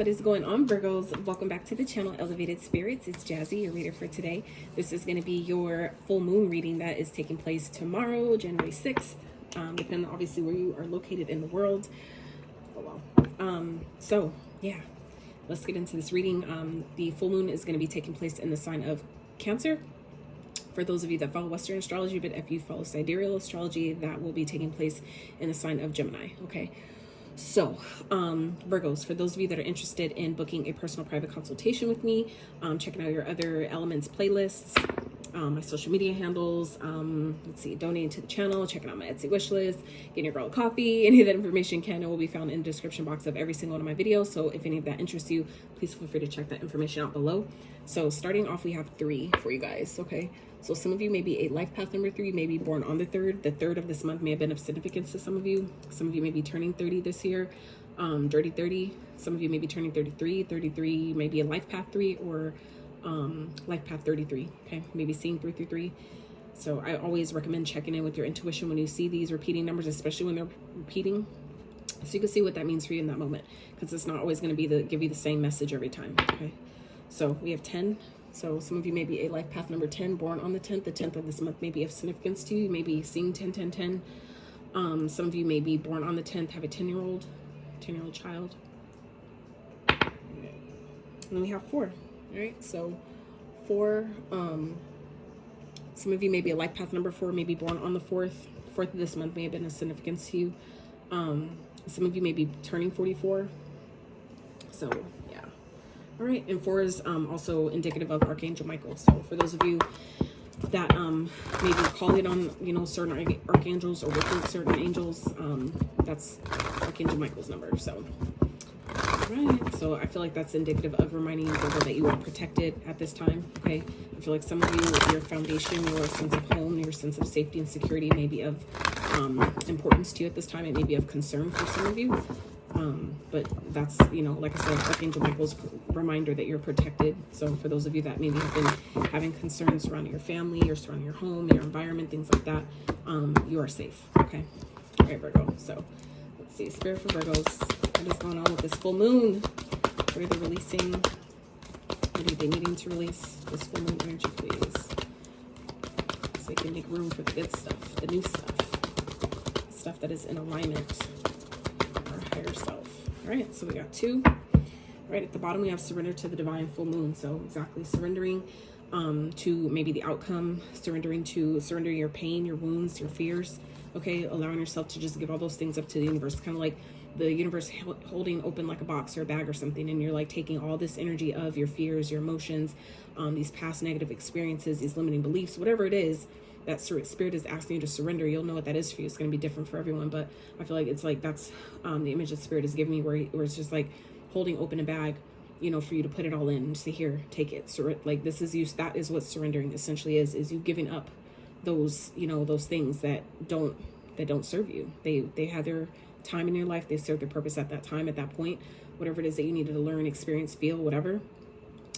What is going on, Virgos? Welcome back to the channel, Elevated Spirits. It's Jazzy, your reader for today. This is going to be your full moon reading that is taking place tomorrow, January 6th, depending obviously where you are located in the world. Oh well. So yeah, let's get into this reading. The full moon is going to be taking place in the sign of Cancer. For those of you that follow Western astrology, but if you follow sidereal astrology, that will be taking place in the sign of Gemini. Okay. So, Virgos, for those of you that are interested in booking a personal private consultation with me, checking out your other elements playlists, my social media handles, let's see, donating to the channel, checking out my Etsy wish list, getting your girl a coffee, any of that information can and will be found in the description box of every single one of my videos. So if any of that interests you, please feel free to check that information out below. So starting off, we have 3 for you guys, okay? So some of you may be a life path number 3, may be born on the 3rd. The 3rd of this month may have been of significance to some of you. Some of you may be turning 30 this year, dirty 30. Some of you may be turning 33. 33 may be a life path 3 or life path 33, okay? Maybe seeing 333. So I always recommend checking in with your intuition when you see these repeating numbers, especially when they're repeating, so you can see what that means for you in that moment, because it's not always going to be give you the same message every time, okay? So we have 10. So some of you may be a life path number 10, born on the 10th. The 10th of this month may be of significance to you. You may be seeing 10, 10, 10. Some of you may be born on the 10th, have a 10-year-old child. And then we have 4, all right? So 4, some of you may be a life path number 4, may be born on the 4th. 4th of this month may have been of significance to you. Some of you may be turning 44. So yeah. All right, and 4 is also indicative of Archangel Michael. So for those of you that maybe calling on, you know, certain archangels or working with certain angels, that's Archangel Michael's number. So, all right, so I feel like that's indicative of reminding you that you are protected at this time, okay? I feel like some of you, your foundation, your sense of home, your sense of safety and security may be of importance to you at this time. It may be of concern for some of you. But that's, you know, like I said, Archangel Michael's reminder that you're protected. So for those of you that maybe have been having concerns surrounding your family or surrounding your home, your environment, things like that, you are safe, okay? All right, Virgo. So let's see, Spirit for Virgos. What is going on with this full moon? What are they releasing? What are they needing to release? This full moon energy, please. So they can make room for the good stuff, the new stuff, stuff that is in alignment. Higher self. All right, so we got 2. Right at the bottom we have surrender to the divine full moon. So exactly, surrendering to maybe the outcome, surrendering your pain, your wounds, your fears, okay? Allowing yourself to just give all those things up to the universe, kind of like the universe holding open like a box or a bag or something, and you're like taking all this energy of your fears, your emotions, these past negative experiences, these limiting beliefs, whatever it is that Spirit is asking you to surrender. You'll know what that is for you. It's going to be different for everyone, but I feel like it's like that's the image that Spirit is giving me, where it's just like holding open a bag, you know, for you to put it all in and say, here, take it. So like this is you. That is what surrendering essentially is you giving up those, you know, those things that don't serve you. They have their time in your life. They serve their purpose at that time, at that point, whatever it is that you needed to learn, experience, feel, whatever.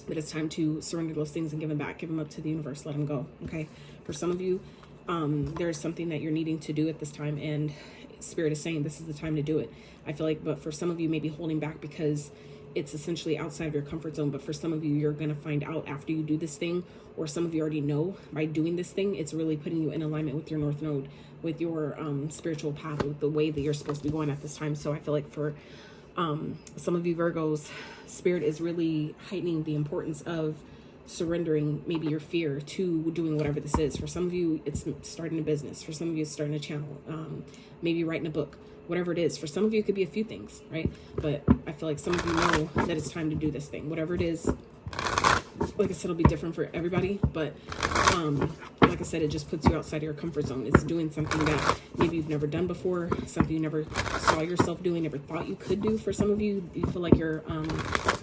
But it's time to surrender those things and give them back, give them up to the universe, let them go, okay? For some of you, there's something that you're needing to do at this time, and Spirit is saying this is the time to do it. I feel like, but for some of you, maybe holding back because it's essentially outside of your comfort zone. But for some of you, you're going to find out after you do this thing, or some of you already know by doing this thing, it's really putting you in alignment with your North Node, with your spiritual path, with the way that you're supposed to be going at this time. So I feel like for some of you Virgos, Spirit is really heightening the importance of surrendering maybe your fear to doing whatever this is. For some of you, it's starting a business. For some of you, it's starting a channel, maybe writing a book, whatever it is. For some of you, it could be a few things, right? But I feel like some of you know that it's time to do this thing, whatever it is. Like I said, it'll be different for everybody, but like I said, it just puts you outside of your comfort zone. It's doing something that maybe you've never done before, something you never saw yourself doing, never thought you could do. For some of you, you feel like you're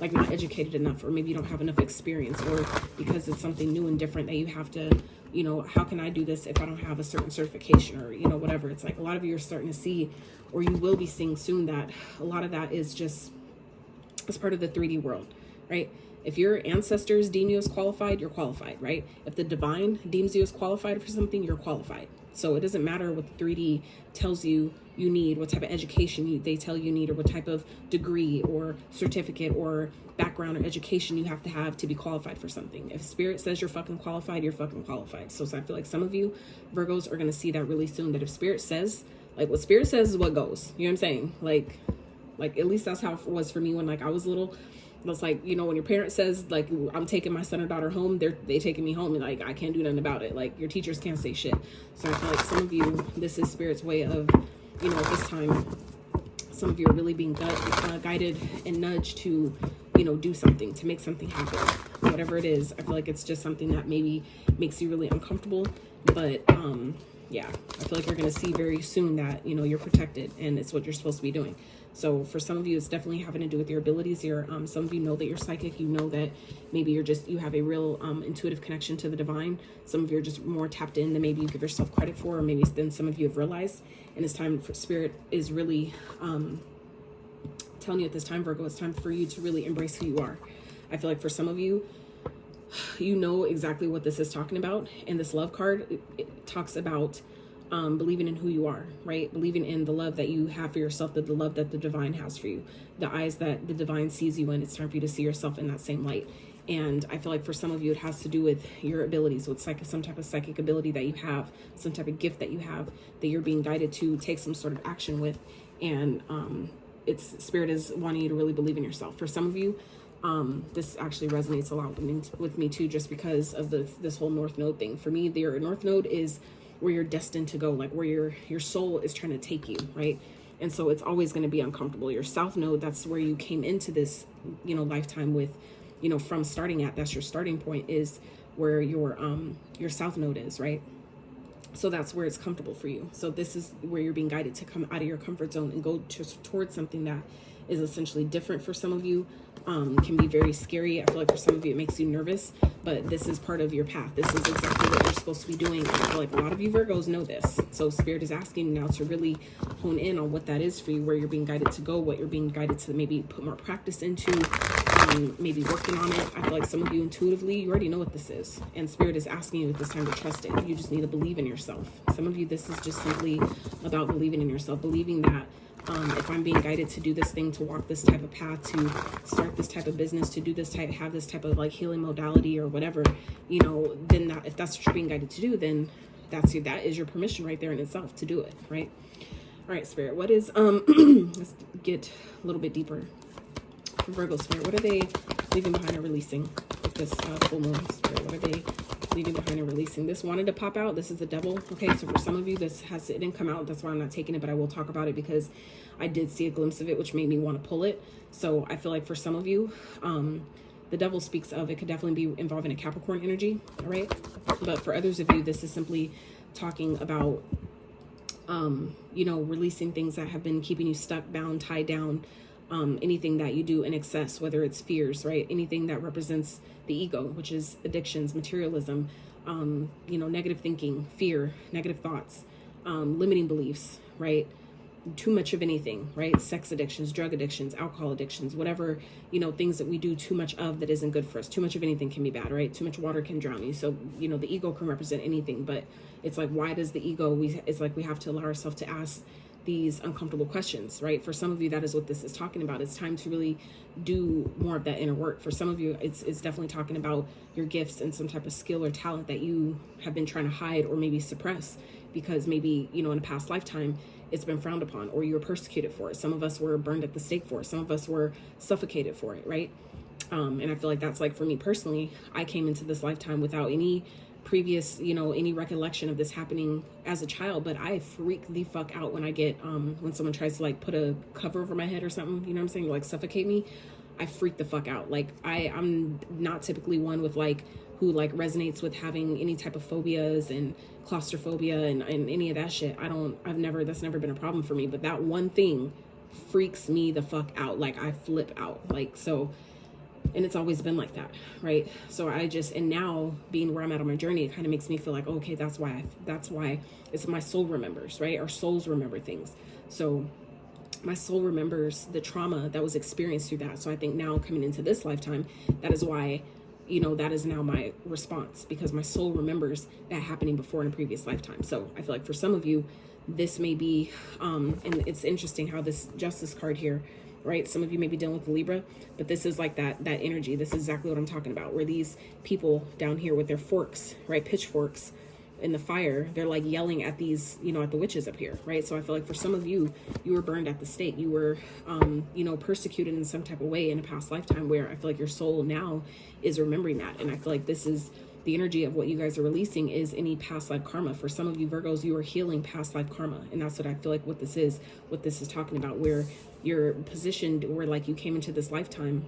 like not educated enough, or maybe you don't have enough experience, or because it's something new and different that you have to, you know, how can I do this if I don't have a certain certification, or, you know, whatever. It's like a lot of you are starting to see, or you will be seeing soon, that a lot of that is just as part of the 3D world, right? If your ancestors deem you as qualified, you're qualified, right? If the divine deems you as qualified for something, you're qualified, So it doesn't matter what the 3D tells you need, what type of education they tell you need, or what type of degree or certificate or background or education you have to be qualified for something. If Spirit says you're fucking qualified, you're fucking qualified. So I feel like some of you Virgos are going to see that really soon, that if Spirit says, like, what Spirit says is what goes. You know what I'm saying? Like at least that's how it was for me when, like, I was little. It's like, you know, when your parent says, like, I'm taking my son or daughter home, they taking me home, and, like, I can't do nothing about it. Like, your teachers can't say shit. So I feel like some of you, this is Spirit's way of, you know, at this time, some of you are really being guided and nudged to, you know, do something, to make something happen. Whatever it is, I feel like it's just something that maybe makes you really uncomfortable. But, yeah, I feel like you're going to see very soon that, you know, you're protected and it's what you're supposed to be doing. So for some of you, it's definitely having to do with your abilities here. Some of you know that you're psychic. You know that maybe you have a real intuitive connection to the divine. Some of you are just more tapped in than maybe you give yourself credit for, or maybe than some of you have realized. And it's time for Spirit is really telling you at this time, Virgo, it's time for you to really embrace who you are. I feel like for some of you, you know exactly what this is talking about. And this love card, it talks about believing in who you are, right? Believing in the love that you have for yourself, the love that the divine has for you, the eyes that the divine sees you in. It's time for you to see yourself in that same light. And I feel like for some of you, it has to do with your abilities, with some type of psychic ability that you have, some type of gift that you have, that you're being guided to take some sort of action with. And it's Spirit is wanting you to really believe in yourself. For some of you, this actually resonates a lot with me too, just because of this whole North Node thing. For me, your North Node is where you're destined to go, like where your soul is trying to take you, right? And so it's always going to be uncomfortable. Your South Node, that's where you came into this, you know, lifetime with, you know, from starting at, that's your starting point, is where your South Node is, right? So that's where it's comfortable for you. So this is where you're being guided to come out of your comfort zone and go towards something that is essentially different for some of you. Can be very scary. I feel like for some of you it makes you nervous, but this is part of your path. This is exactly what you're supposed to be doing. And I feel like a lot of you Virgos know this. So Spirit is asking you now to really hone in on what that is for you, where you're being guided to go, what you're being guided to maybe put more practice into, maybe working on it. I feel like some of you intuitively, you already know what this is. And Spirit is asking you at this time to trust it. You just need to believe in yourself. Some of you, this is just simply about believing in yourself, believing that if I'm being guided to do this thing, to walk this type of path, to start this type of business, to do this type, have this type of like healing modality or whatever, you know, then that, if that's what you're being guided to do, then that is your permission right there in itself to do it, right? All right, Spirit, what is, let's get a little bit deeper. For Virgo, Spirit, what are they leaving behind or releasing with this full moon? Spirit, what are they leaving behind and releasing? This wanted to pop out. This is the devil. Okay, so for some of you, it didn't come out. That's why I'm not taking it, but I will talk about it because I did see a glimpse of it, which made me want to pull it. So I feel like for some of you, the devil speaks of, it could definitely be involving a Capricorn energy, all right? But for others of you, this is simply talking about, you know, releasing things that have been keeping you stuck, bound, tied down, anything that you do in excess, whether it's fears, right? Anything that represents the ego, which is addictions, materialism, you know, negative thinking, fear, negative thoughts, limiting beliefs, right? Too much of anything, right? Sex addictions, drug addictions, alcohol addictions, whatever, you know, things that we do too much of that isn't good for us. Too much of anything can be bad, right? Too much water can drown you. So, you know, the ego can represent anything, but it's like, why does the ego, it's like we have to allow ourselves to ask these uncomfortable questions, right? For some of you, that is what this is talking about. It's time to really do more of that inner work. For some of you, it's definitely talking about your gifts and some type of skill or talent that you have been trying to hide or maybe suppress because maybe, you know, in a past lifetime, it's been frowned upon or you were persecuted for it. Some of us were burned at the stake for it. Some of us were suffocated for it, right? And I feel like that's like for me personally, I came into this lifetime without any previous, you know, any recollection of this happening as a child, but I freak the fuck out when I get, when someone tries to like put a cover over my head or something, you know what I'm saying? Like suffocate me. I freak the fuck out. Like I'm not typically one with like, who like resonates with having any type of phobias and claustrophobia and any of that shit. That's never been a problem for me, but that one thing freaks me the fuck out. Like I flip out, like, so, and it's always been like that, right? So and now being where I'm at on my journey, it kind of makes me feel like, okay, that's why it's my soul remembers, right? Our souls remember things. So my soul remembers the trauma that was experienced through that. So I think now coming into this lifetime, that is why you know, that is now my response, because my soul remembers that happening before in a previous lifetime. So I feel like for some of you, this may be, and it's interesting how this Justice card here, right? Some of you may be dealing with the Libra, but this is like that energy. This is exactly what I'm talking about, where these people down here with their forks, right? Pitchforks in the fire, they're like yelling at these, you know, at the witches up here, right? So I feel like for some of you, you were burned at the stake. You were, you know, persecuted in some type of way in a past lifetime, where I feel like your soul now is remembering that. And I feel like this is the energy of what you guys are releasing, is any past life karma. For some of you Virgos, you are healing past life karma. And that's what I feel like what this is talking about, where you're positioned, where like you came into this lifetime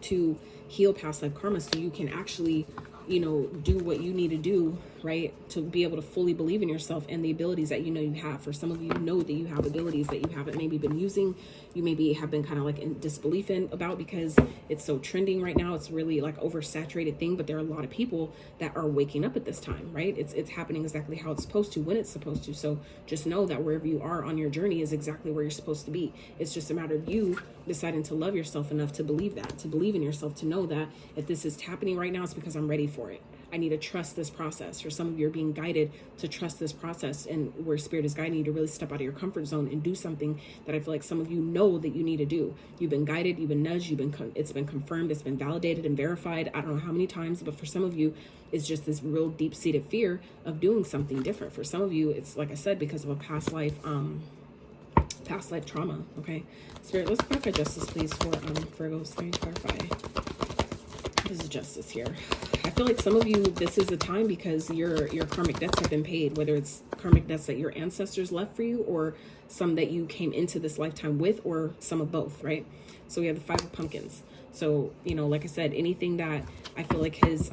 to heal past life karma, so you can actually, you know, do what you need to do, right, to be able to fully believe in yourself and the abilities that you know you have. For some of you, know that you have abilities that you haven't maybe been using, you maybe have been kind of like in disbelief about, because it's so trending right now. It's really like oversaturated thing, but there are a lot of people that are waking up at this time, right? It's happening exactly how it's supposed to, when it's supposed to. So just know that wherever you are on your journey is exactly where you're supposed to be. It's just a matter of you deciding to love yourself enough to believe that, to believe in yourself, to know that if this is happening right now, it's because I'm ready for it. I need to trust this process. For some of you are being guided to trust this process, and where Spirit is guiding you to really step out of your comfort zone and do something that I feel like some of you know that you need to do. You've been guided, you've been nudged, it's been confirmed, it's been validated and verified. I don't know how many times, but for some of you, it's just this real deep-seated fear of doing something different. For some of you, it's like I said, because of a past life trauma. Okay, Spirit, let's clarify justice, please, for Virgos. Can you clarify? This is justice here. I feel like some of you, this is the time because your karmic debts have been paid, whether it's karmic debts that your ancestors left for you, or some that you came into this lifetime with, or some of both, right? So we have the 5 of Pumpkins. So, you know, like I said, anything that I feel like is,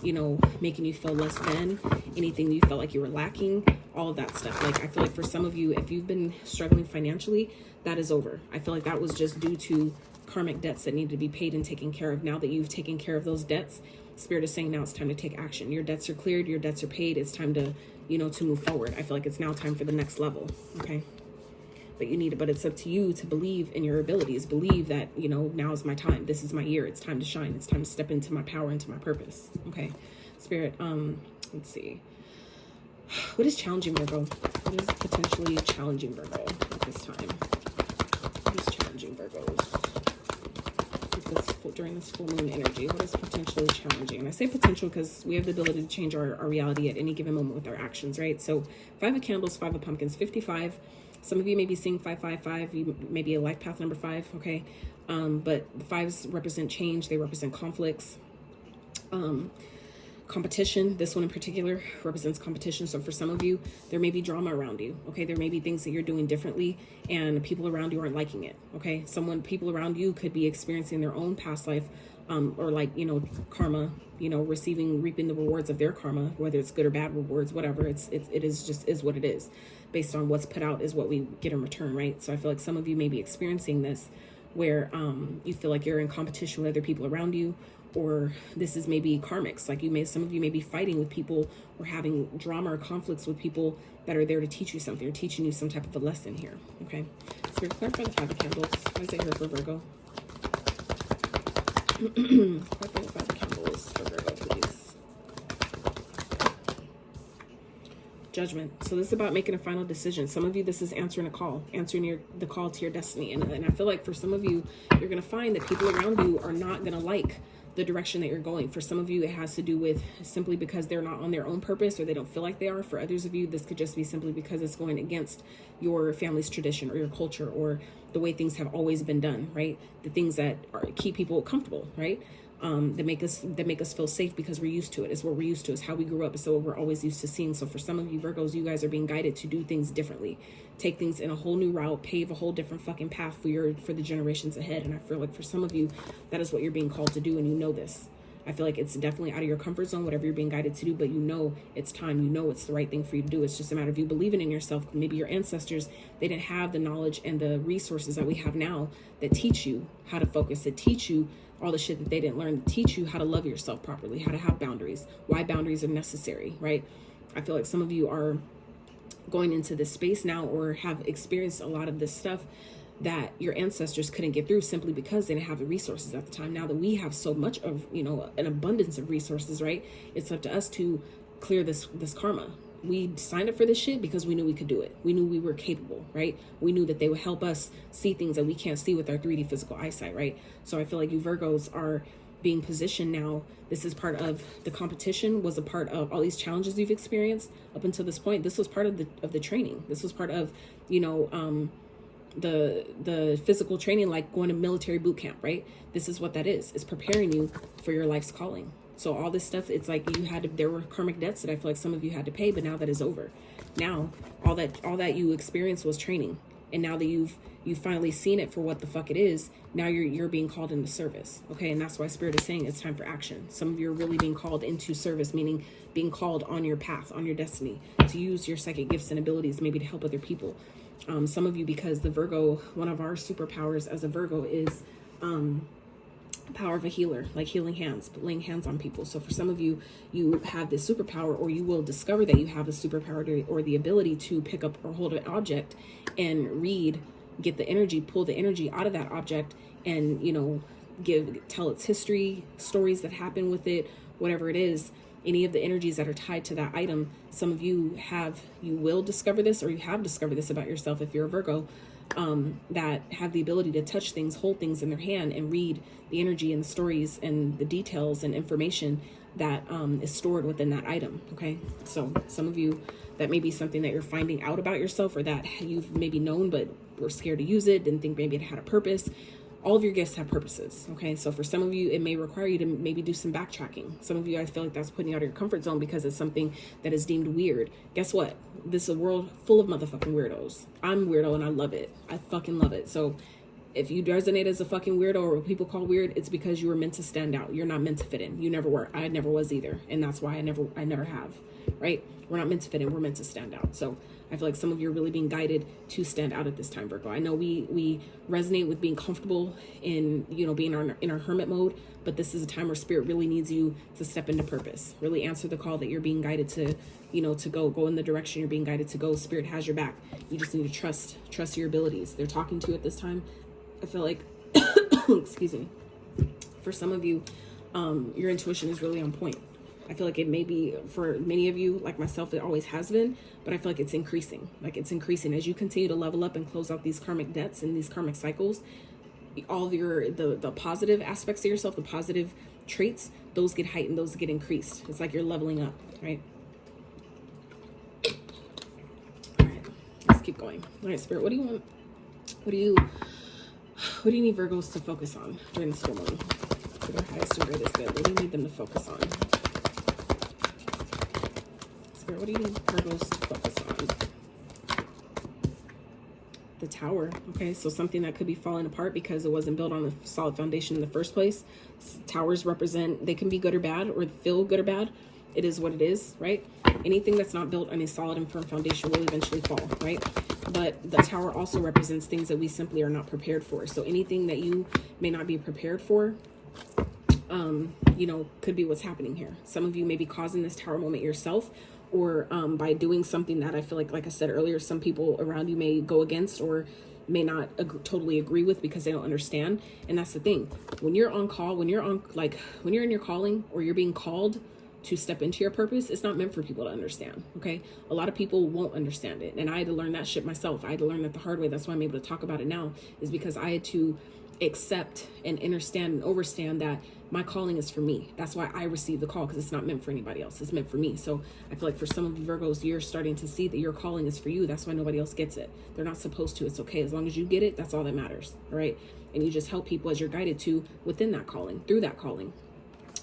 you know, making you feel less than, anything you felt like you were lacking, all of that stuff. Like, I feel like for some of you, if you've been struggling financially, that is over. I feel like that was just due to karmic debts that need to be paid and taken care of. Now that you've taken care of those debts, Spirit is saying now it's time to take action. Your debts are cleared, your debts are paid. It's time to, you know, to move forward. I feel like it's now time for the next level. Okay. But you need it, but it's up to you to believe in your abilities. Believe that, you know, now is my time. This is my year. It's time to shine. It's time to step into my power, into my purpose. Okay. Spirit, let's see. What is challenging Virgo? What is potentially challenging Virgo at this time? What is challenging Virgos? During this full moon energy, what is potentially challenging? And I say potential because we have the ability to change our reality at any given moment with our actions, right? So 5 of Candles, 5 of Pumpkins, 55. Some of you may be seeing 555. You may be a life path number 5, okay? But the 5s represent change. They represent conflicts. Competition. This one in particular represents competition. So for some of you, there may be drama around you. Okay, there may be things that you're doing differently, and people around you aren't liking it. Okay, people around you could be experiencing their own past life, or like, you know, karma. You know, reaping the rewards of their karma, whether it's good or bad rewards, whatever. It is what it is. Based on what's put out is what we get in return, right? So I feel like some of you may be experiencing this, where you feel like you're in competition with other people around you. Or this is maybe karmics, like some of you may be fighting with people or having drama or conflicts with people that are there to teach you something or teaching you some type of a lesson here. Okay, so clarify the 5 of Candles. What is it here for Virgo? Clarify the 5 of Candles for Virgo, please. Judgment. So this is about making a final decision. Some of you, this is answering a call, the call to your destiny. And I feel like for some of you, you're going to find that people around you are not going to like the direction that you're going. For some of you, it has to do with simply because they're not on their own purpose, or they don't feel like they are. For others of you, this could just be simply because it's going against your family's tradition or your culture or the way things have always been done, right? The things that keep people comfortable, right? That make us feel safe because we're used to it. It's what we're used to. It's how we grew up. It's what we're always used to seeing. So for some of you Virgos, you guys are being guided to do things differently, take things in a whole new route, pave a whole different fucking path for the generations ahead. And I feel like for some of you, that is what you're being called to do, and you know this. I feel like it's definitely out of your comfort zone, whatever you're being guided to do, but you know it's time. You know it's the right thing for you to do. It's just a matter of you believing in yourself. Maybe your ancestors, they didn't have the knowledge and the resources that we have now that teach you how to focus, that teach you all the shit that they didn't learn, to teach you how to love yourself properly, how to have boundaries, why boundaries are necessary, right? I feel like some of you are going into this space now, or have experienced a lot of this stuff that your ancestors couldn't get through simply because they didn't have the resources at the time. Now that we have so much of, you know, an abundance of resources, right? It's up to us to clear this karma. We signed up for this shit because we knew we could do it. We knew we were capable, right? We knew that they would help us see things that we can't see with our 3D physical eyesight, right? So I feel like you Virgos are being positioned now. This is part of the competition, was a part of all these challenges you've experienced up until this point. This was part of the training. This was part of, you know, the physical training, like going to military boot camp, right? This is what that is. It's preparing you for your life's calling. So all this stuff, it's like there were karmic debts that I feel like some of you had to pay, but now that is over. Now all that you experienced was training, and now that you've finally seen it for what the fuck it is, now you're being called into service, okay? And that's why Spirit is saying it's time for action. Some of you are really being called into service, meaning being called on your path, on your destiny, to use your psychic gifts and abilities, maybe to help other people. Some of you, because the Virgo, one of our superpowers as a Virgo is power of a healer, like healing hands, laying hands on people. So for some of you, you have this superpower, or you will discover that you have a superpower or the ability to pick up or hold an object and get the energy, pull the energy out of that object, and, you know, tell its history, stories that happen with it, whatever it is, any of the energies that are tied to that item. Some of you will discover this, or you have discovered this about yourself if you're a Virgo, that have the ability to touch things, hold things in their hand, and read the energy and the stories and the details and information that is stored within that item. Okay, so some of you, that may be something that you're finding out about yourself, or that you've maybe known but were scared to use it, didn't think maybe it had a purpose. All of your gifts have purposes, okay? So for some of you, it may require you to maybe do some backtracking. Some of you, I feel like that's putting you out of your comfort zone because it's something that is deemed weird. Guess what? This is a world full of motherfucking weirdos. I'm weirdo and I love it. I fucking love it. So if you resonate as a fucking weirdo, or what people call weird, it's because you were meant to stand out. You're not meant to fit in. You never were. I never was either. And that's why I never have, right? We're not meant to fit in. We're meant to stand out. So I feel like some of you are really being guided to stand out at this time, Virgo. I know we resonate with being comfortable in, you know, being in our hermit mode, but this is a time where Spirit really needs you to step into purpose, really answer the call that you're being guided to, you know, to go in the direction you're being guided to go. Spirit has your back. You just need to trust your abilities. They're talking to you at this time. I feel like, excuse me, for some of you, your intuition is really on point. I feel like it may be for many of you, like myself, it always has been, but I feel like it's increasing. Like it's increasing as you continue to level up and close out these karmic debts and these karmic cycles. All of the positive aspects of yourself, the positive traits, those get heightened, those get increased. It's like you're leveling up, right? All right, let's keep going. All right, Spirit, what do you want? What do you need Virgos to focus on during this full moon? For their highest and greatest good, what do you need them to focus on? What do you need Virgos to focus on? The Tower. Okay, so something that could be falling apart because it wasn't built on a solid foundation in the first place. Towers represent, they can be good or bad, or feel good or bad. It is what it is, right? Anything that's not built on a solid and firm foundation will eventually fall, right? But the Tower also represents things that we simply are not prepared for. So anything that you may not be prepared for, you know, could be what's happening here. Some of you may be causing this Tower moment yourself, or by doing something that I feel like I said earlier, some people around you may go against or may not totally agree with because they don't understand. And that's the thing. When you're on call, when you're in your calling, or you're being called to step into your purpose, it's not meant for people to understand, okay? A lot of people won't understand it. And I had to learn that shit myself. I had to learn that the hard way. That's why I'm able to talk about it now, is because I had to accept and understand and overstand that my calling is for me. That's why I received the call, because it's not meant for anybody else. It's meant for me. So I feel like for some of you Virgos, you're starting to see that your calling is for you. That's why nobody else gets it. They're not supposed to. It's okay. As long as you get it, that's all that matters. All right. And you just help people as you're guided to within that calling, through that calling.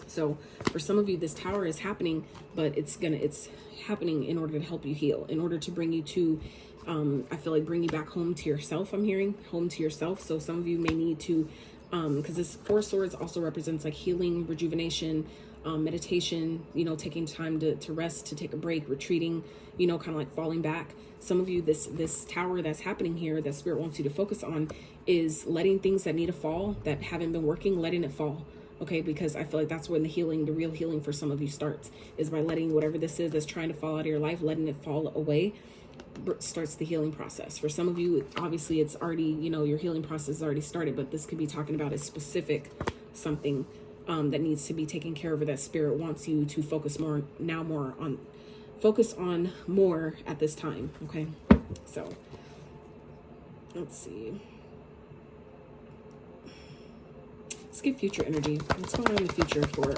So for some of you, this Tower is happening, but it's happening in order to help you heal, in order to bring you to, I feel like bring you back home to yourself. I'm hearing home to yourself. So some of you may need to, because this Four of Swords also represents like healing, rejuvenation, meditation, you know, taking time to rest, to take a break, retreating, you know, kind of like falling back. Some of you, this Tower that's happening here that Spirit wants you to focus on is letting things that need to fall, that haven't been working, letting it fall. Okay, because I feel like that's when the healing, the real healing for some of you starts, is by letting whatever this is that's trying to fall out of your life, letting it fall away. starts the healing process. For some of you, obviously it's already, you know, your healing process is already started, but this could be talking about a specific something that needs to be taken care of, or that spirit wants you to focus more on more at this time. Okay, so let's see. Let's get future energy. What's going on in the future for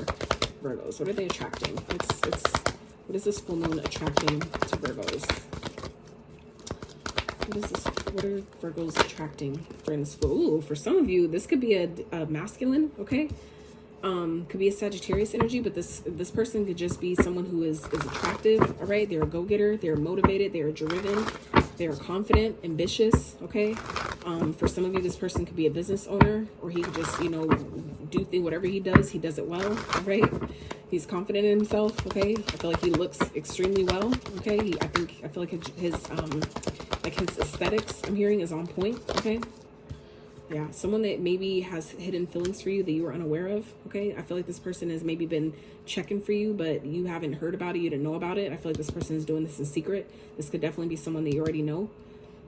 Virgos? What are they attracting? What is this full moon attracting to Virgos? What are Virgos attracting during this full? Ooh, for some of you, this could be a masculine, okay? Could be a Sagittarius energy, but this person could just be someone who is attractive, all right? They're a go-getter, they're motivated, they're driven, they're confident, ambitious, okay? For some of you, this person could be a business owner, or he could just, you know, whatever he does it well, all right? He's confident in himself, okay? I feel like he looks extremely well, okay? I feel like his aesthetics, I'm hearing, is on point, okay? Yeah, someone that maybe has hidden feelings for you that you were unaware of, okay? I feel like this person has maybe been checking for you, but you haven't heard about it, you didn't know about it. I feel like this person is doing this in secret. This could definitely be someone that you already know.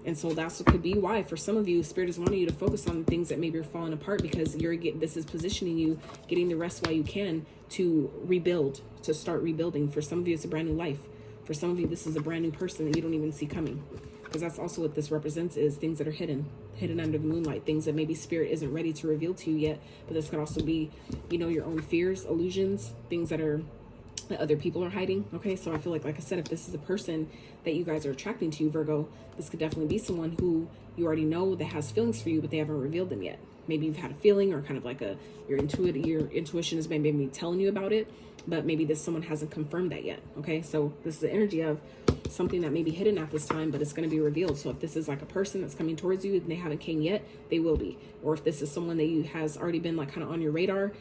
And so that's what could be why, for some of you, Spirit is wanting you to focus on things that maybe are falling apart, because this is positioning you, getting the rest while you can, to rebuild, to start rebuilding. For some of you, it's a brand new life. For some of you, this is a brand new person that you don't even see coming. Because that's also what this represents, is things that are hidden under the moonlight, things that maybe Spirit isn't ready to reveal to you yet. But this could also be, you know, your own fears, illusions, things that other people are hiding. Okay, so I feel like I said, if this is a person that you guys are attracting to you, Virgo, this could definitely be someone who you already know that has feelings for you, but they haven't revealed them yet. Maybe you've had a feeling, or kind of like your intuition is maybe telling you about it, but maybe someone hasn't confirmed that yet. Okay, so this is the energy of something that may be hidden at this time, but it's going to be revealed. So if this is like a person that's coming towards you and they haven't came yet, they will be. Or if this is someone that has already been like kind of on your radar,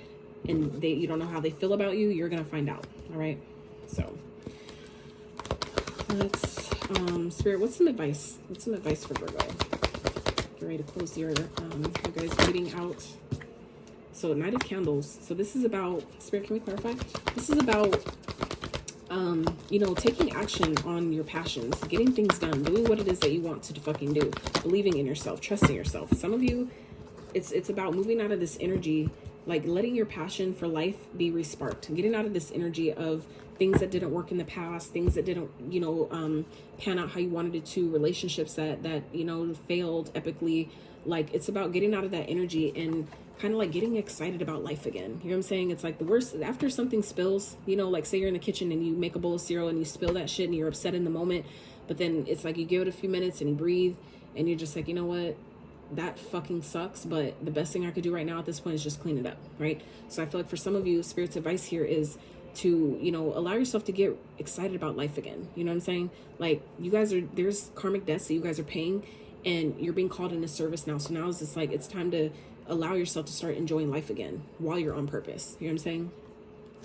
and you don't know how they feel about you, you're going to find out. All right, so let's Spirit, what's some advice for Virgo? Get ready to close your you guys reading out. So Knight of Candles. So this is about, Spirit, can we clarify? This is about you know, taking action on your passions, getting things done, doing what it is that you want to fucking do, believing in yourself, trusting yourself. Some of you, it's about moving out of this energy, like letting your passion for life be resparked, getting out of this energy of things that didn't work in the past, things that didn't, you know, pan out how you wanted it to, relationships that you know, failed epically. Like, it's about getting out of that energy and kind of like getting excited about life again. You know what I'm saying? It's like the worst, after something spills, you know, like say you're in the kitchen and you make a bowl of cereal and you spill that shit and you're upset in the moment, but then it's like you give it a few minutes and you breathe and you're just like, you know what? That fucking sucks, but the best thing I could do right now at this point is just clean it up, right? So I feel like for some of you, Spirit's advice here is to, you know, allow yourself to get excited about life again. You know what I'm saying? Like, you guys there's karmic debts that you guys are paying, and you're being called into service now. So now it's just like, it's time to allow yourself to start enjoying life again while you're on purpose. You know what I'm saying?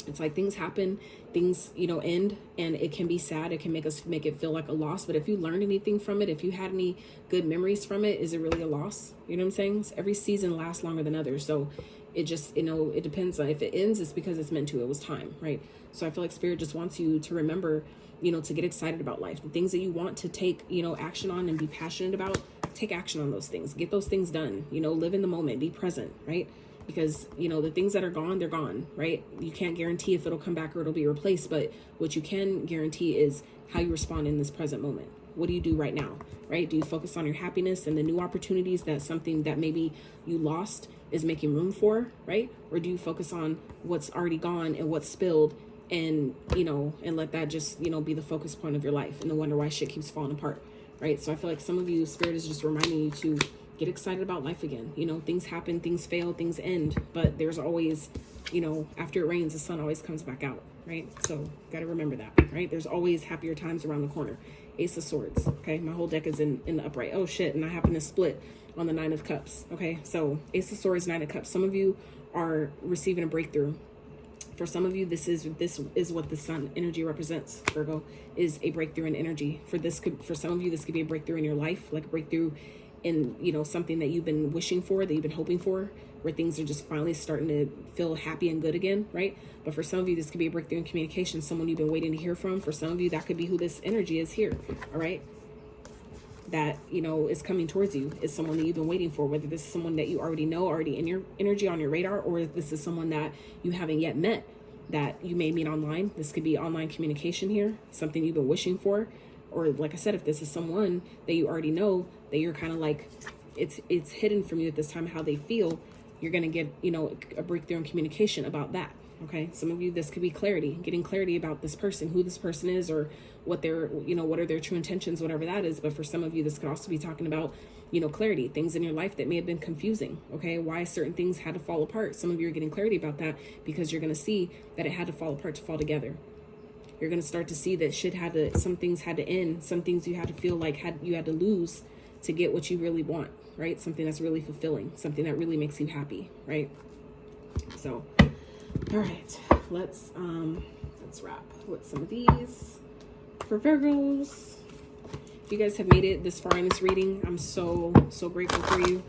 It's like things happen, things, you know, end, and it can be sad. It can make it feel like a loss. But if you learned anything from it, if you had any good memories from it, is it really a loss? You know what I'm saying? So every season lasts longer than others. So it just, you know, it depends on if it ends, it's because it's meant to. It was time, right? So I feel like Spirit just wants you to remember, you know, to get excited about life. The things that you want to take, you know, action on and be passionate about, take action on those things. Get those things done. You know, live in the moment. Be present, right? Because, you know, the things that are gone, they're gone, right? You can't guarantee if it'll come back or it'll be replaced, but what you can guarantee is how you respond in this present moment. What do you do right now, right? Do you focus on your happiness and the new opportunities that something that maybe you lost is making room for, right? Or do you focus on what's already gone and what's spilled, and, you know, and let that just, you know, be the focus point of your life, and then wonder why shit keeps falling apart, right? So I feel like some of you, Spirit is just reminding you to get excited about life again. You know, things happen, things fail, things end, but there's always, you know, after it rains, the sun always comes back out, right? So got to remember that, right? There's always happier times around the corner. Ace of Swords, okay? My whole deck is in the upright. Oh shit, and I happen to split on the Nine of Cups, okay? So Ace of Swords, Nine of Cups. Some of you are receiving a breakthrough. For some of you, this is what the sun energy represents. Virgo is a breakthrough in energy. For some of you, this could be a breakthrough in your life, like a breakthrough in, you know, something that you've been wishing for, that you've been hoping for, where things are just finally starting to feel happy and good again, right? But for some of you, this could be a breakthrough in communication, someone you've been waiting to hear from. For some of you, that could be who this energy is here, all right? that, you know, is coming towards you is someone that you've been waiting for, whether this is someone that you already know, already in your energy, on your radar, or if this is someone that you haven't yet met, that you may meet online. This could be online communication here, something you've been wishing for. Or like I said, if this is someone that you already know, that you're kind of like, it's hidden from you at this time how they feel, you're going to get, you know, a breakthrough in communication about that. Okay, some of you, this could be clarity, getting clarity about this person, who this person is, or what their, you know, what are their true intentions, whatever that is. But for some of you, this could also be talking about, you know, clarity, things in your life that may have been confusing. Okay, why certain things had to fall apart. Some of you are getting clarity about that because you're going to see that it had to fall apart to fall together. You're going to start to see that some things had to end, some things you had to feel like you had to lose to get what you really want, right? Something that's really fulfilling, something that really makes you happy, right? So, all right, let's wrap with some of these for Virgos. If you guys have made it this far in this reading, I'm so grateful for you.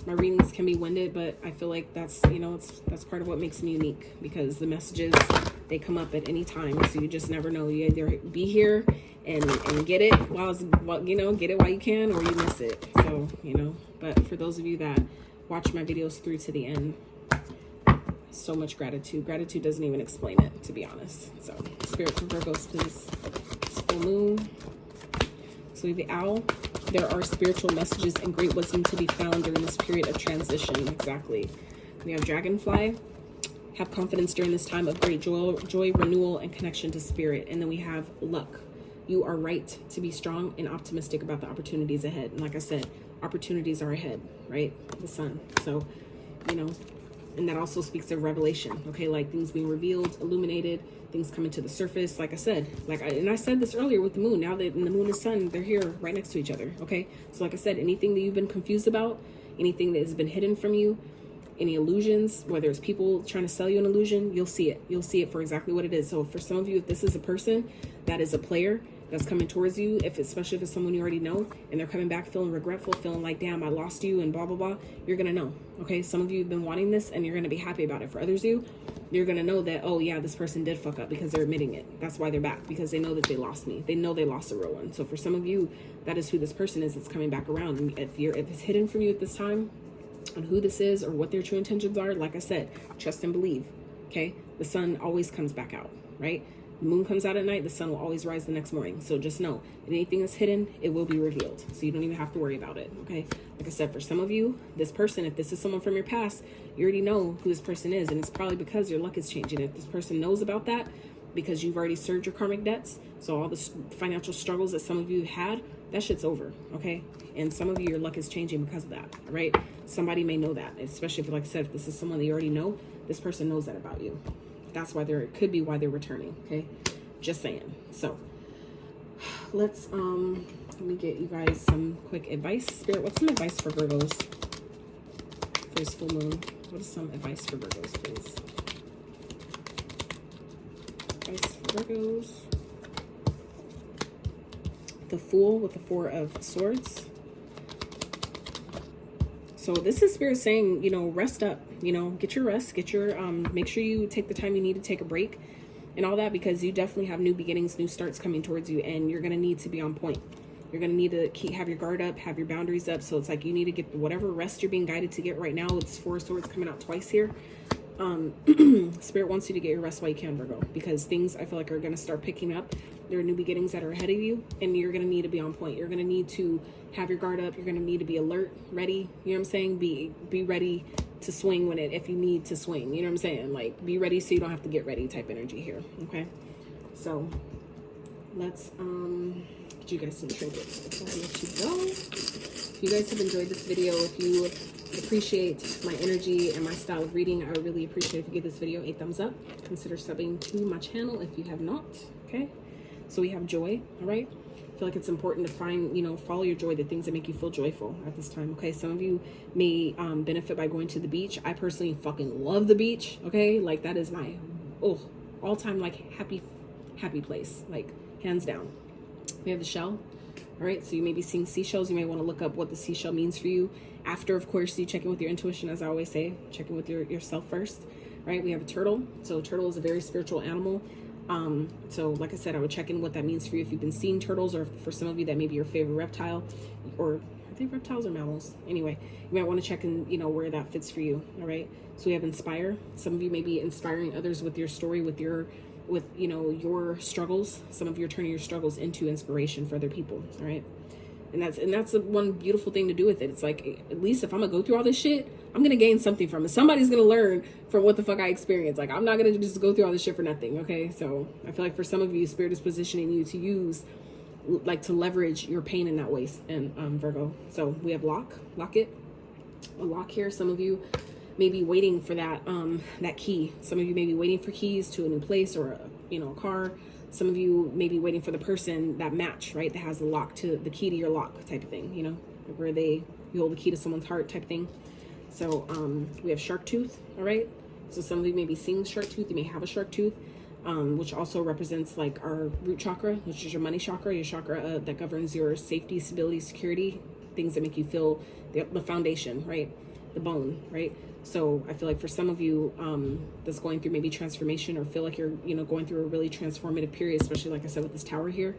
My readings can be winded, but I feel like that's, you know, that's part of what makes me unique, because the messages, they come up at any time, so you just never know. You either be here and get it you know, get it while you can, or you miss it. So, you know, but for those of you that watch my videos through to the end, so much gratitude. Gratitude doesn't even explain it, to be honest. So, Spirit for Virgos, please. It's full moon. So we have the owl. There are spiritual messages and great wisdom to be found during this period of transition. Exactly. We have dragonfly. Have confidence during this time of great joy, renewal, and connection to spirit. And then we have luck. You are right to be strong and optimistic about the opportunities ahead. And like I said, opportunities are ahead, right? The sun. So, you know, and that also speaks of revelation, okay? Like things being revealed, illuminated, things coming to the surface. Like I said, I said this earlier with the moon. Now that the moon and sun, they're here right next to each other, okay? So like I said, anything that you've been confused about, anything that has been hidden from you, any illusions, whether it's people trying to sell you an illusion, you'll see it. You'll see it for exactly what it is. So for some of you, if this is a person that is a player that's coming towards you, especially if it's someone you already know, and they're coming back feeling regretful, feeling like, damn, I lost you and blah, blah, blah, you're going to know, okay? Some of you have been wanting this and you're going to be happy about it. For others of you, you're going to know that, oh yeah, this person did fuck up, because they're admitting it. That's why they're back, because they know that they lost me. They know they lost a real one. So for some of you, that is who this person is that's coming back around. And if it's hidden from you at this time on who this is or what their true intentions are, like I said, trust and believe, okay? The sun always comes back out, right? The moon comes out at night, the sun will always rise the next morning. So just know that anything that's hidden, it will be revealed. So you don't even have to worry about it, okay? Like I said, for some of you, this person, if this is someone from your past, you already know who this person is. And it's probably because your luck is changing. If this person knows about that, because you've already served your karmic debts, so all the financial struggles that some of you had, that shit's over, okay? And some of you, your luck is changing because of that, all right? Somebody may know that, especially if, like I said, if this is someone that you already know, this person knows that about you. That's why it could be why they're returning, okay? Just saying. So let's let me get you guys some quick advice. Spirit, what's some advice for Virgos for this full moon? What is some advice for Virgos, please? Advice for Virgos. The Fool with the Four of Swords. So this is Spirit saying, you know, rest up, you know, get your rest, get your, make sure you take the time you need to take a break and all that, because you definitely have new beginnings, new starts coming towards you, and you're going to need to be on point. You're going to need to have your guard up, have your boundaries up. So it's like you need to get whatever rest you're being guided to get right now. It's Four of Swords coming out twice here. Spirit wants you to get your rest while you can, Virgo, because things I feel like are going to start picking up. There are new beginnings that are ahead of you, and you're going to need to be on point. You're going to need to have your guard up. You're going to need to be alert, ready. You know what I'm saying? Be ready to swing if you need to swing. You know what I'm saying? Like, be ready so you don't have to get ready type energy here. Okay. So let's get you guys some trinkets before I let you go. If you guys have enjoyed this video, if you appreciate my energy and my style of reading, I would really appreciate if you give this video a thumbs up. Consider subbing to my channel if you have not. Okay. So we have joy. All right. I feel like it's important to find, you know, follow your joy, the things that make you feel joyful at this time. Okay. Some of you may benefit by going to the beach. I personally fucking love the beach. Okay. Like that is my all time like happy place, like hands down. We have the shell. All right. So you may be seeing seashells. You may want to look up what the seashell means for you. After, of course, you check in with your intuition, as I always say, check in with yourself first. Right. We have a turtle. So turtle is a very spiritual animal. So like I said, I would check in what that means for you if you've been seeing turtles, or for some of you that may be your favorite reptile, or I think reptiles are mammals. Anyway, you might want to check in, you know, where that fits for you. All right. So we have inspire. Some of you may be inspiring others with your story, with you know, your struggles. Some of you are turning your struggles into inspiration for other people. All right. And that's the one beautiful thing to do with it. It's like, at least if I'm gonna go through all this shit, I'm gonna gain something from it. Somebody's gonna learn from what the fuck I experienced. Like, I'm not gonna just go through all this shit for nothing. Okay. So I feel like for some of you, Spirit is positioning you to use, like, to leverage your pain in that way. And Virgo. So we have lock it, a lock here. Some of you may be waiting for that that key. Some of you may be waiting for keys to a new place, or a car. Some of you may be waiting for the person, that match, right, that has the lock to the key to your lock type of thing, you know, where you hold the key to someone's heart type thing. So we have shark tooth. All right. So some of you may be seeing shark tooth. You may have a shark tooth, which also represents like our root chakra, which is your money chakra, your chakra that governs your safety, stability, security, things that make you feel the foundation, right? The bone, right? So I feel like for some of you that's going through maybe transformation, or feel like you're, you know, going through a really transformative period, especially like I said with this tower here,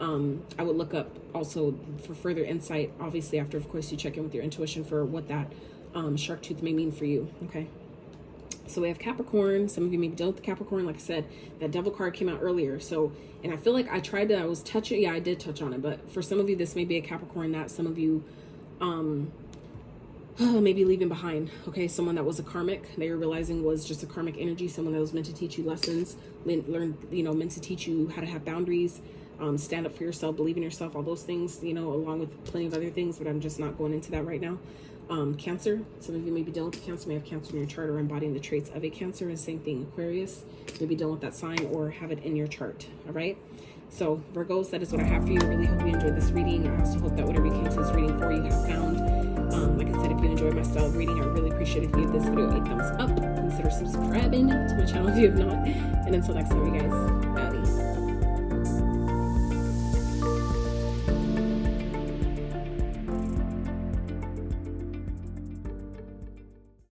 I would look up also for further insight, obviously after, of course, you check in with your intuition for what that shark tooth may mean for you. Okay. So we have Capricorn. Some of you may be dealing with Capricorn. Like I said, that devil card came out earlier. So, and I feel like I did touch on it, but for some of you, this may be a Capricorn that some of you maybe leaving behind. Okay. Someone that was a karmic, that you're realizing was just a karmic energy. Someone that was meant to teach you lessons, meant to teach you how to have boundaries, stand up for yourself, believe in yourself, all those things, you know, along with plenty of other things, but I'm just not going into that right now. Cancer. Some of you may be dealing with Cancer, may have Cancer in your chart, or embodying the traits of a Cancer. And same thing, Aquarius, maybe dealing with that sign, or have it in your chart. All right. So Virgos, that is what I have for you. I really hope you enjoyed this reading. I also hope that whatever you came to this reading for, you have found. Like I said, if you enjoyed my style of reading, I really appreciate it if you give this video a thumbs up. Consider subscribing to my channel if you have not. And until next time, you guys.